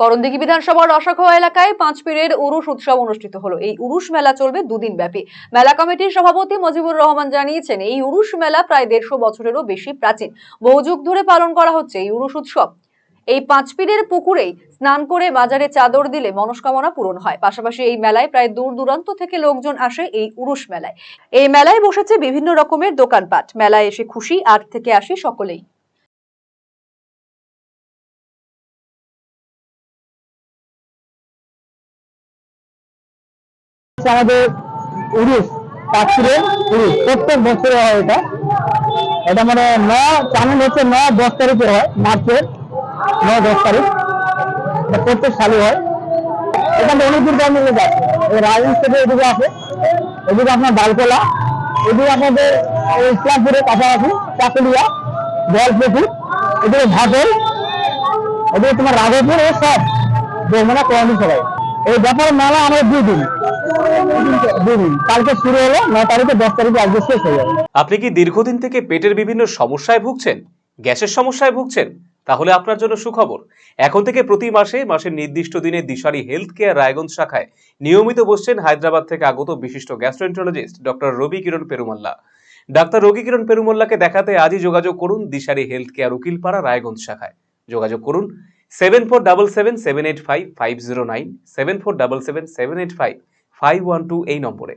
করণদিঘি বিধানসভার রসাখোয়া এলাকায় পাঁচপীরের উরুষ উৎসব অনুষ্ঠিত হলো। এই উরুষ মেলা চলবে দুদিন ব্যাপী। মেলা কমিটির সভাপতি মজিবুর রহমান জানিয়েছেন, এই উরুষ মেলা প্রায় 150 বছরেরও বেশি প্রাচীন। বহু যুগ ধরে পালন করা হচ্ছে এই উরুষ উৎসব। এই পাঁচপীরের পুকুরেই স্নান করে বাজারে চাদর দিলে মনস্কামনা পূরণ হয়। পাশাপাশি এই মেলায় প্রায় দূর দূরান্ত থেকে লোকজন আসে এই উরুষ মেলায়। এই মেলায় বসেছে বিভিন্ন রকমের দোকানপাট। মেলায় এসে খুশি আট থেকে আসি সকলেই। আমাদের উরুষ পাঁচপুরের উরুষ প্রত্যেক বছরে হয়। এটা এটা মানে চ্যানেল হচ্ছে 9-10 তারিখে হয়, মার্চের 9-10 তারিখ প্রত্যেক সালে হয়। এখানে অনেক দূর দূরান্ত লোক আছে, রাজগঞ্জ থেকে এদিকে আসে, এদিকে আপনার ডালকোলা, এদিকে আপনাদের ইসলামপুরের কাছাকাছি চাকুলিয়া, জলপুকুর, এদিকে ভাটল, এদিকে তোমার রাঘবপুর, ও সব মানে কমিটি সবাই। এই ব্যাপারে মেলা আমাদের 2 দিন, কালকে শুরু হলো, 9 তারিখে 10 তারিখে আজকে শেষ হয়ে যাবে। আপনি কি দীর্ঘদিন থেকে পেটের বিভিন্ন সমস্যায় ভুগছেন, গ্যাসের সমস্যায় ভুগছেন? তাহলে আপনার জন্য সুখবর। এখন থেকে প্রতি মাসের নির্দিষ্ট দিনে দিশারি হেলথ কেয়ার রায়গঞ্জ শাখায় নিয়মিত বসছেন হায়দ্রাবাদ থেকে আগত বিশিষ্ট গ্যাস্ট্রোএন্টারোলজিস্ট ডক্টর রবি কিরণ পেরুমাল্লা। ডাক্তার রবি কিরণ পেরুমাল্লাকে দেখাতে আজই যোগাযোগ করুন দিশারি হেলথ কেয়ার উকিলপাড়া রায়গঞ্জ শাখায়। যোগাযোগ করুন 7477785509, 7477785512 এই নম্বরে।